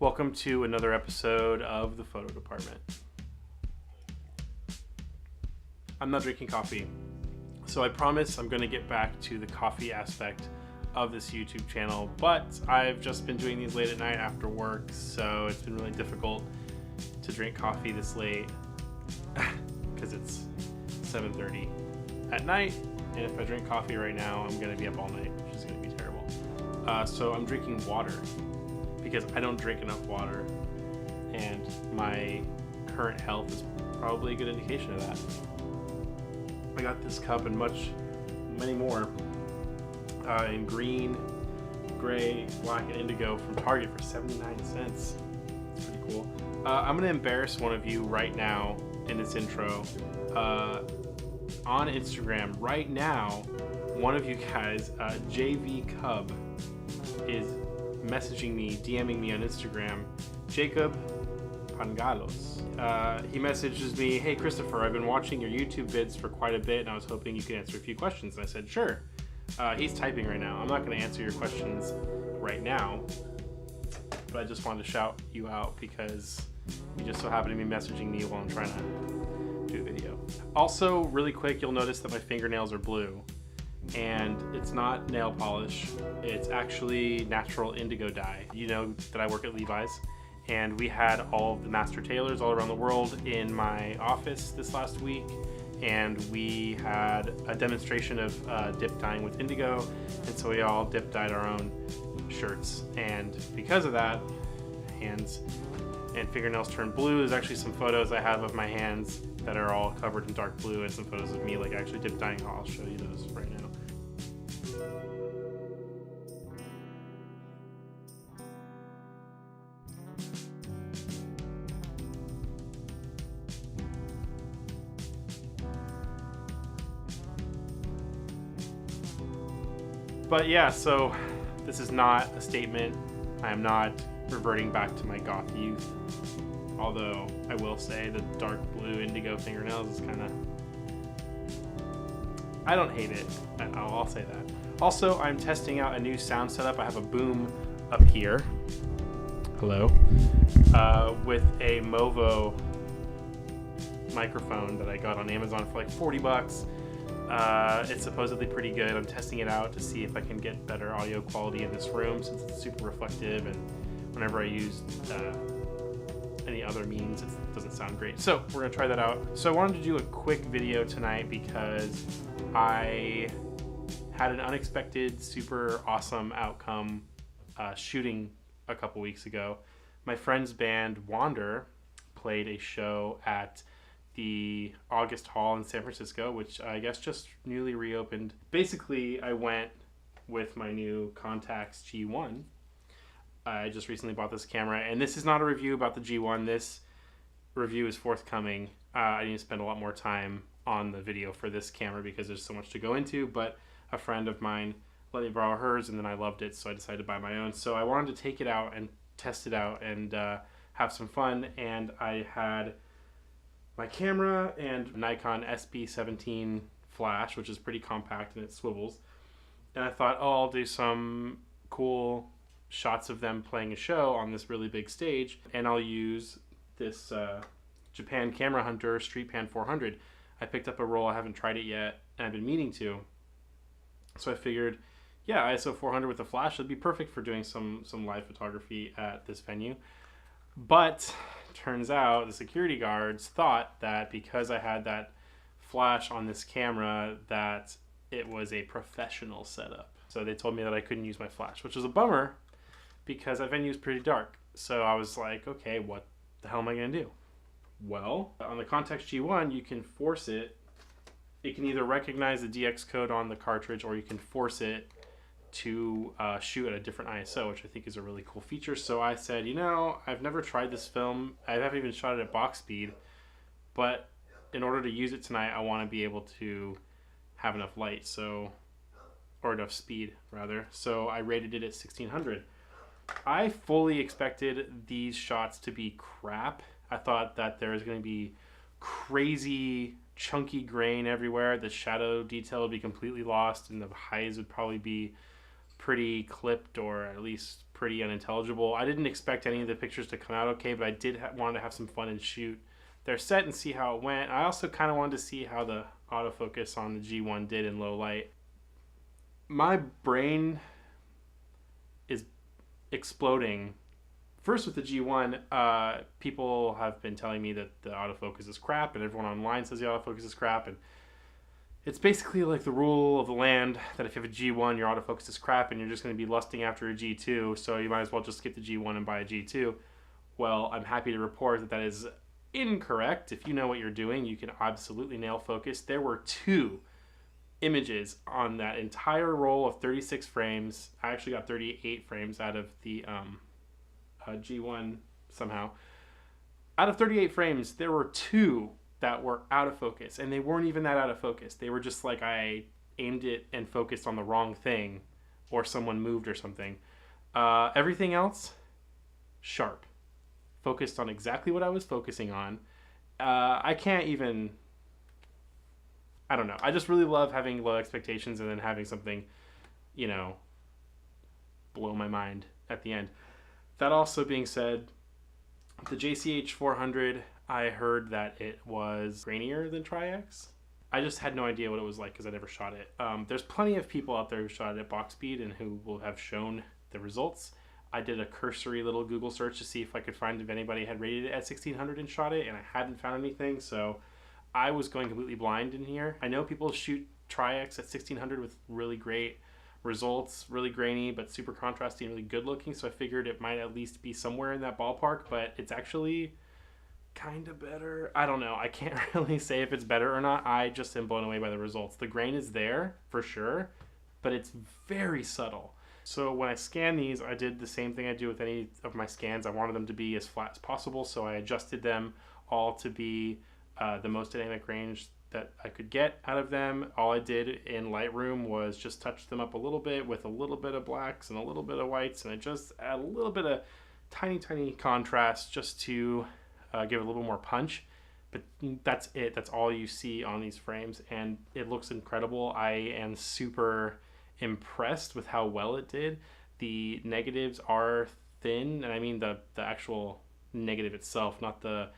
Welcome to another episode of the Photo Department. I'm not drinking coffee, so I promise I'm going to get back to the coffee aspect of this YouTube channel, but I've just been doing these late at night after work, so it's been really difficult to drink coffee this late because it's 7:30 at night, and if I drink coffee right now, I'm going to be up all night, which is going to be terrible. So I'm drinking water because I don't drink enough water, and my current health is probably a good indication of that. I got this cup and many more in green, gray, black, and indigo from Target for 79 cents. It's pretty cool. I'm going to embarrass one of you right now in this intro. On Instagram right now, one of you guys, JV Cub, is messaging me, DMing me on Instagram, Jacob Pangalos. He messages me, "Hey Christopher, I've been watching your YouTube vids for quite a bit and I was hoping you could answer a few questions." And I said, sure. He's typing right now. I'm not going to answer your questions right now, but I just wanted to shout you out because you just so happen to be messaging me while I'm trying to do a video. Also, really quick, you'll notice that my fingernails are blue. And it's not nail polish, it's actually natural indigo dye. You know that I work at Levi's, and we had all of the master tailors all around the world in my office this last week, and we had a demonstration of dip dyeing with indigo, and so we all dip dyed our own shirts, and because of that, hands and fingernails turned blue. There's actually some photos I have of my hands that are all covered in dark blue, and some photos of me like actually dip dyeing. I'll show you those right now. But yeah, so this is not a statement. I am not reverting back to my goth youth. Although I will say the dark blue indigo fingernails is kind of... I don't hate it. I'll say that. Also, I'm testing out a new sound setup. I have a boom up here. Hello. With a Movo microphone that I got on Amazon for like 40 bucks. It's supposedly pretty good. I'm testing it out to see if I can get better audio quality in this room since it's super reflective, and whenever I use any other means, it doesn't sound great. So we're gonna try that out. So I wanted to do a quick video tonight because I had an unexpected, super awesome outcome shooting a couple weeks ago. My friend's band Wander played a show at the August Hall in San Francisco, which I guess just newly reopened. Basically, I went with my new Contax G1. I just recently bought this camera, and this is not a review about the G1. This review is forthcoming. I need to spend a lot more time on the video for this camera because there's so much to go into, but a friend of mine let me borrow hers, and then I loved it, so I decided to buy my own. So I wanted to take it out and test it out and have some fun, and I had my camera and Nikon SB17 flash, which is pretty compact and it swivels. And I thought, oh, I'll do some cool shots of them playing a show on this really big stage, and I'll use this Japan Camera Hunter Street Pan 400. I picked up a roll, I haven't tried it yet, and I've been meaning to. So I figured, yeah, ISO 400 with a flash would be perfect for doing some live photography at this venue. But turns out the security guards thought that because I had that flash on this camera that it was a professional setup. So they told me that I couldn't use my flash, which was a bummer because that venue is pretty dark. So I was like, okay, what the hell am I going to do? Well, on the Contax G1, you can force it. It can either recognize the DX code on the cartridge, or you can force it to shoot at a different ISO, which I think is a really cool feature. So I said, you know, I've never tried this film. I haven't even shot it at box speed, but in order to use it tonight, I want to be able to have enough light, or enough speed rather. So I rated it at 1600. I fully expected these shots to be crap. I thought that there was going to be crazy chunky grain everywhere. The shadow detail would be completely lost, and the highs would probably be pretty clipped, or at least pretty unintelligible. I didn't expect any of the pictures to come out okay, but I did want to have some fun and shoot their set and see how it went. I also kind of wanted to see how the autofocus on the G1 did in low light. My brain is exploding. First with the G1, people have been telling me that the autofocus is crap, and everyone online says the autofocus is crap, and it's basically like the rule of the land that if you have a G1, your autofocus is crap, and you're just going to be lusting after a G2, so you might as well just skip the G1 and buy a G2. Well, I'm happy to report that that is incorrect. If you know what you're doing, you can absolutely nail focus. There were 2 images on that entire roll of 36 frames. I actually got 38 frames out of the G1 somehow. Out of 38 frames, there were 2 that were out of focus, and they weren't even that out of focus. They were just like I aimed it and focused on the wrong thing, or someone moved or something. Everything else, sharp. Focused on exactly what I was focusing on. I can't even, I don't know. I just really love having low expectations and then having something, you know, blow my mind at the end. That also being said, the JCH 400, I heard that it was grainier than Tri-X. I just had no idea what it was like because I never shot it. There's plenty of people out there who shot it at box speed and who will have shown the results. I did a cursory little Google search to see if I could find if anybody had rated it at 1600 and shot it, and I hadn't found anything, so I was going completely blind in here. I know people shoot Tri-X at 1600 with really great results, really grainy, but super contrasty and really good looking, so I figured it might at least be somewhere in that ballpark, but it's actually kind of better. I don't know. I can't really say if it's better or not. I just am blown away by the results. The grain is there for sure, but it's very subtle. So when I scan these, I did the same thing I do with any of my scans. I wanted them to be as flat as possible, so I adjusted them all to be the most dynamic range that I could get out of them. All I did in Lightroom was just touch them up a little bit with a little bit of blacks and a little bit of whites, and I just add a little bit of tiny contrast just to give it a little more punch. But that's it. That's all you see on these frames, and it looks incredible. I am super impressed with how well it did. The negatives are thin, and I mean the actual negative itself, not the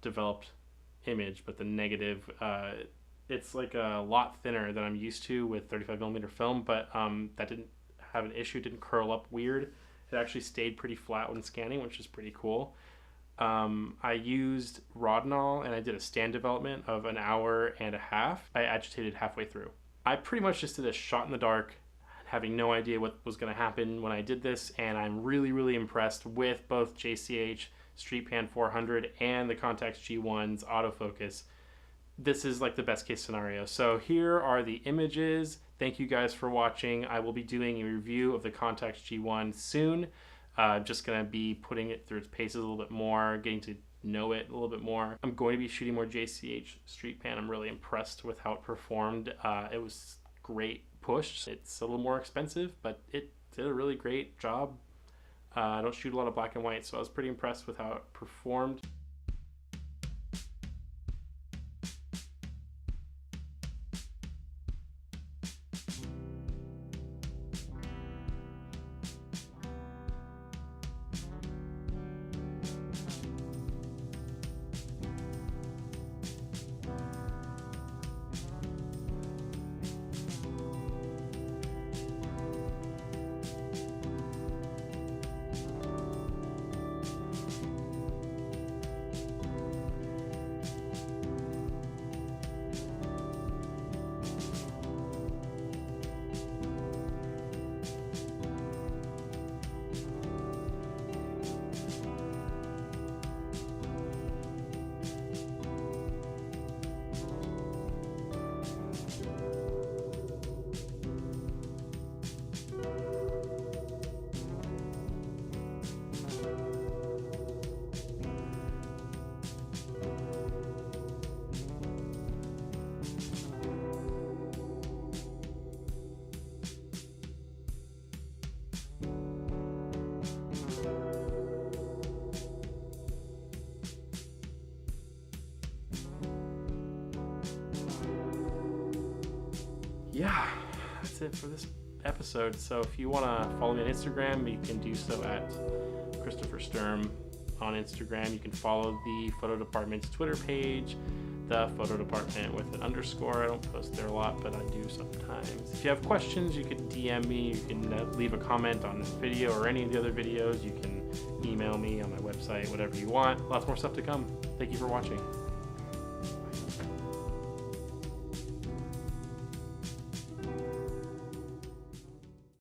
developed image, but the negative. It's like a lot thinner than I'm used to with 35mm film, but that didn't have an issue, didn't curl up weird. It actually stayed pretty flat when scanning, which is pretty cool. I used Rodinal, and I did a stand development of 1.5 hours. I agitated halfway through. I pretty much just did a shot in the dark, having no idea what was going to happen when I did this, and I'm really impressed with both JCH Street Pan 400 and the Contax G1's autofocus. This is like the best case scenario. So here are the images. Thank you guys for watching. I will be doing a review of the Contax G1 soon. I'm just going to be putting it through its paces a little bit more, getting to know it a little bit more. I'm going to be shooting more JCH Street Pan. I'm really impressed with how it performed. It was great push. It's a little more expensive, but it did a really great job. I don't shoot a lot of black and white, so I was pretty impressed with how it performed. Yeah, that's it for this episode. So if you want to follow me on Instagram, you can do so at Christopher Sturm on Instagram. You can follow the photo department's Twitter page, the photo department with an underscore. I don't post there a lot, but I do sometimes. If you have questions, you can DM me. You can leave a comment on this video or any of the other videos. You can email me on my website, whatever you want. Lots more stuff to come. Thank you for watching.